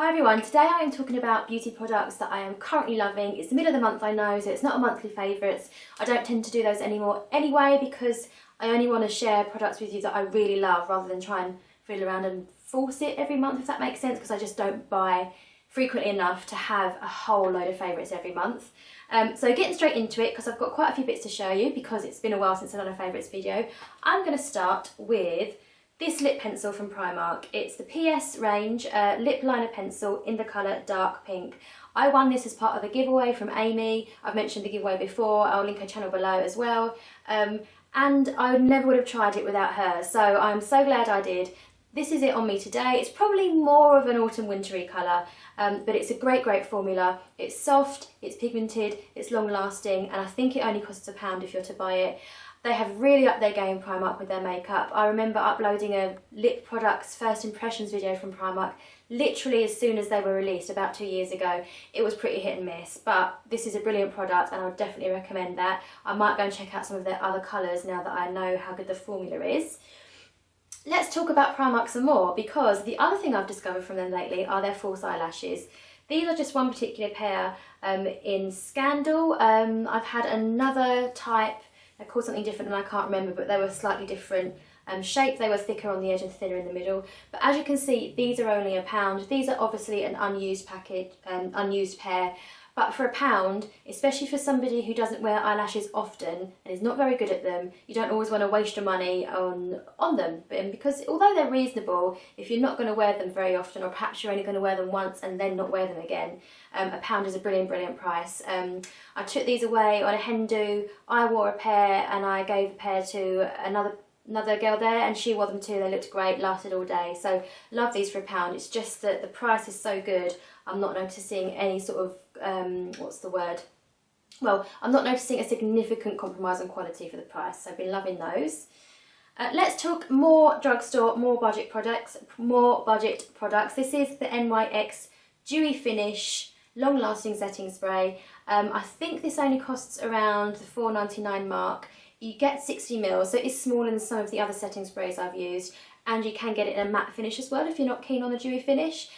Hi everyone, today I am talking about beauty products that I am currently loving. It's the middle of the month, I know, so it's not a monthly favourites. I don't tend to do those anymore anyway because I only want to share products with you that I really love rather than try and fiddle around and force it every month, if that makes sense, because I just don't buy frequently enough to have a whole load of favourites every month. So getting straight into it, because I've got quite a few bits to show you because it's been a while since I've done a favourites video, I'm going to start with this lip pencil from Primark. It's the PS range lip liner pencil in the colour dark pink. I won this as part of a giveaway from Amy. I've mentioned the giveaway before, I'll link her channel below as well. And I never would have tried it without her, so I'm so glad I did. This is it on me today. It's probably more of an autumn wintry colour, but it's a great formula. It's soft, it's pigmented, it's long lasting, and I think it only costs £1 if you're to buy it. They have really upped their game, Primark, with their makeup. I remember uploading a lip products first impressions video from Primark literally as soon as they were released about 2 years ago. It was pretty hit and miss, but this is a brilliant product and I would definitely recommend that. I might go and check out some of their other colours now that I know how good the formula is. Let's talk about Primark some more, because the other thing I've discovered from them lately are their false eyelashes. These are just one particular pair in Scandal. I've had another type. They're called something different and I can't remember, but they were slightly different shape. They were thicker on the edge and thinner in the middle. But as you can see, these are only £1. These are obviously an unused package, unused pair. But for £1, especially for somebody who doesn't wear eyelashes often and is not very good at them, you don't always want to waste your money on them. Because although they're reasonable, if you're not going to wear them very often, or perhaps you're only going to wear them once and then not wear them again, £1 is a brilliant price. I took these away on a hen do. I wore a pair and I gave a pair to another girl there and she wore them too. They looked great, lasted all day. So love these for £1. It's just that the price is so good. I'm not noticing any sort of, what's the word? Well, I'm not noticing a significant compromise on quality for the price. So I've been loving those. Let's talk more drugstore, more budget products. This is the NYX Dewy Finish Long Lasting Setting Spray. I think this only costs around the £4.99 mark. You get 60ml, so it's smaller than some of the other setting sprays I've used, and you can get it in a matte finish as well if you're not keen on the dewy finish.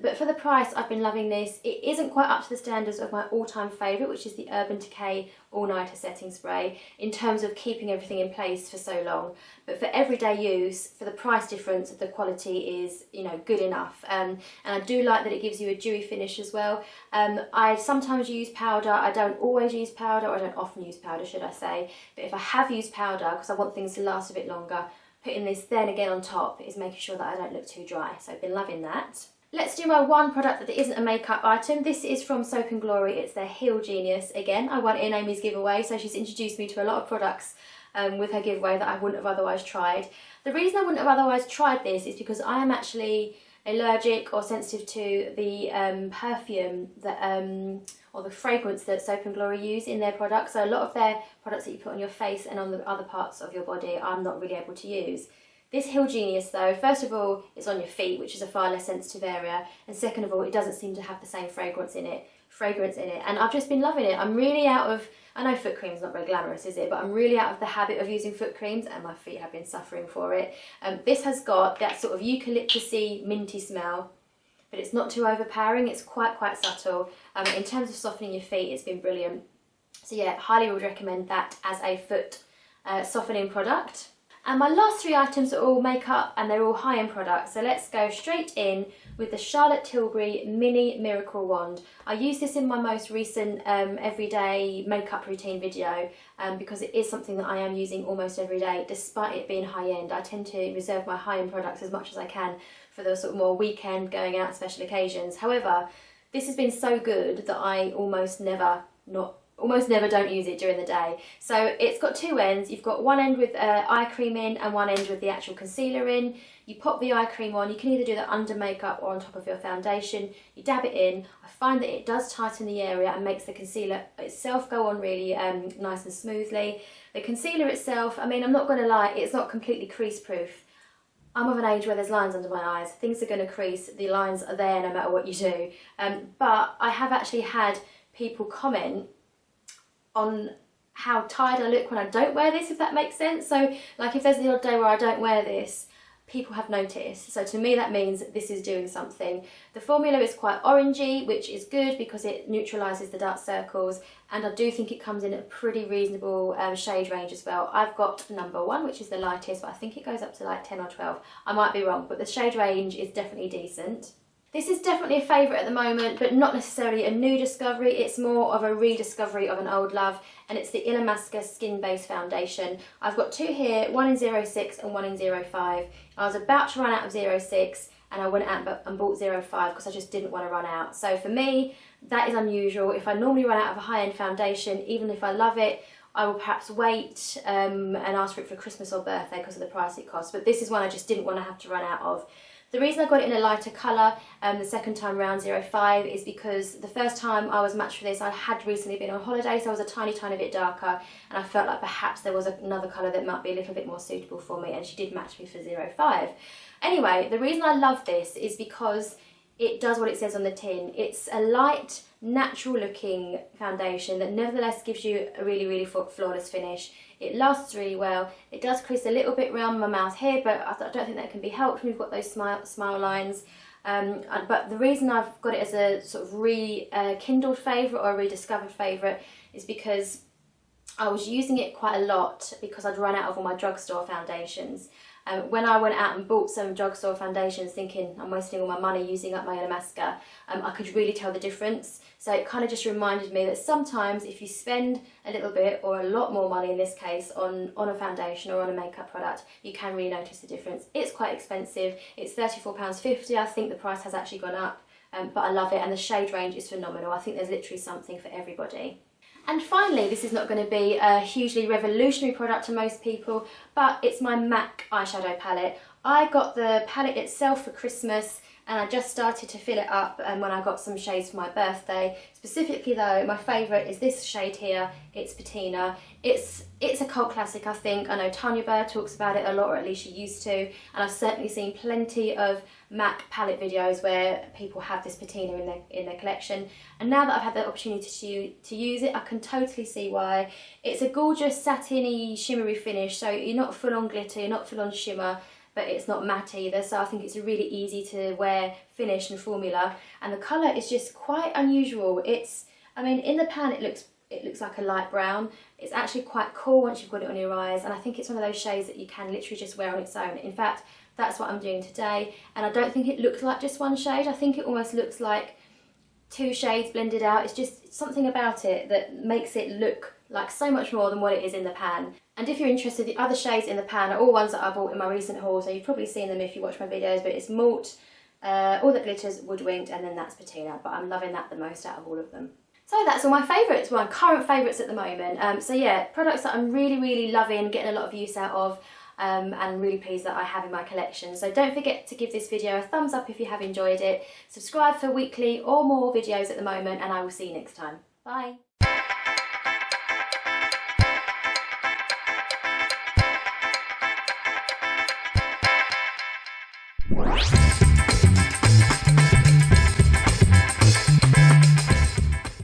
But for the price, I've been loving this. It isn't quite up to the standards of my all-time favourite, which is the Urban Decay All-Nighter Setting Spray, in terms of keeping everything in place for so long. But for everyday use, for the price difference, the quality is, you know, good enough. And I do like that it gives you a dewy finish as well. I sometimes use powder. I don't always use powder, or I don't often use powder, should I say. But if I have used powder, because I want things to last a bit longer, putting this then again on top is making sure that I don't look too dry. So I've been loving that. Let's do my one product that isn't a makeup item. This is from Soap & Glory. It's their Heal Genius. Again, I won it in Amy's giveaway, so she's introduced me to a lot of products with her giveaway that I wouldn't have otherwise tried. The reason I wouldn't have otherwise tried this is because I am actually allergic or sensitive to the perfume that or the fragrance that Soap & Glory use in their products. So a lot of their products that you put on your face and on the other parts of your body I'm not really able to use. This Heal Genius though, first of all, it's on your feet, which is a far less sensitive area, and second of all, it doesn't seem to have the same fragrance in it, and I've just been loving it. I'm really out of, I know foot cream's not very glamorous, is it, but I'm really out of the habit of using foot creams, and my feet have been suffering for it. This has got that sort of eucalyptusy, minty smell, but it's not too overpowering. It's quite subtle. In terms of softening your feet, it's been brilliant. So yeah, highly would recommend that as a foot softening product. And my last three items are all makeup and they're all high-end products. So let's go straight in with the Charlotte Tilbury Mini Miracle Wand. I used this in my most recent everyday makeup routine video because it is something that I am using almost every day, despite it being high-end. I tend to reserve my high-end products as much as I can for the sort of more weekend going out special occasions. However, this has been so good that I almost never don't use it during the day. So it's got two ends. You've got one end with eye cream in and one end with the actual concealer in. You pop the eye cream on. You can either do that under makeup or on top of your foundation. You dab it in. I find that it does tighten the area and makes the concealer itself go on really nice and smoothly. The concealer itself, I mean, I'm not going to lie, it's not completely crease proof. I'm of an age where there's lines under my eyes. Things are going to crease. The lines are there no matter what you do. But I have actually had people comment on how tired I look when I don't wear this, if that makes sense. So like if there's the odd day where I don't wear this, people have noticed. So to me that means this is doing something. The formula is quite orangey, which is good because it neutralises the dark circles, and I do think it comes in a pretty reasonable shade range as well. I've got number 1, which is the lightest, but I think it goes up to like 10 or 12. I might be wrong, but the shade range is definitely decent. This is definitely a favourite at the moment, but not necessarily a new discovery. It's more of a rediscovery of an old love, and it's the Illamasqua Skin Base Foundation. I've got 2 here, one in 06 and one in 05. I was about to run out of 06 and I went out and bought 05 because I just didn't want to run out. So for me, that is unusual. If I normally run out of a high-end foundation, even if I love it, I will perhaps wait and ask for it for Christmas or birthday because of the price it costs. But this is one I just didn't want to have to run out of. The reason I got it in a lighter colour the second time round, 05, is because the first time I was matched for this, I had recently been on holiday, so I was a tiny bit darker, and I felt like perhaps there was another colour that might be a little bit more suitable for me, and she did match me for 05. Anyway, the reason I love this is because it does what it says on the tin. It's a light, natural looking foundation that nevertheless gives you a really flawless finish. It lasts really well. It does crease a little bit around my mouth here, but I don't think that can be helped. We've got those smile lines. But the reason I've got it as a sort of rekindled favourite or a rediscovered favourite is because I was using it quite a lot because I'd run out of all my drugstore foundations. When I went out and bought some drugstore foundations thinking I'm wasting all my money using up my Illamasqua, I could really tell the difference. So it kind of just reminded me that sometimes if you spend a little bit or a lot more money in this case on a foundation or on a makeup product, you can really notice the difference. It's quite expensive. It's £34.50. I think the price has actually gone up, but I love it, and the shade range is phenomenal. I think there's literally something for everybody. And finally, this is not going to be a hugely revolutionary product to most people, but it's my MAC eyeshadow palette. I got the palette itself for Christmas, and I just started to fill it up when I got some shades for my birthday. Specifically though, my favourite is this shade here. It's Patina. It's a cult classic, I think. I know Tanya Burr talks about it a lot, or at least she used to, and I've certainly seen plenty of MAC palette videos where people have this Patina in their collection. And now that I've had the opportunity to use it, I can totally see why. It's a gorgeous satiny, shimmery finish, so you're not full on glitter, you're not full on shimmer, but it's not matte either, so I think it's a really easy to wear finish and formula. And the colour is just quite unusual. I mean, in the pan it looks like a light brown. It's actually quite cool once you've got it on your eyes, and I think it's one of those shades that you can literally just wear on its own. In fact, that's what I'm doing today, and I don't think it looks like just one shade. I think it almost looks like 2 shades blended out. It's just something about it that makes it look like so much more than what it is in the pan. And if you're interested, the other shades in the pan are all ones that I bought in my recent haul, so you've probably seen them if you watch my videos, but it's Malt, All That Glitters, Woodwinked, and then that's Patina, but I'm loving that the most out of all of them. So that's all my favourites, my current favourites at the moment. So yeah, products that I'm really loving, getting a lot of use out of, and really pleased that I have in my collection. So don't forget to give this video a thumbs up if you have enjoyed it. Subscribe for weekly or more videos at the moment, and I will see you next time. Bye.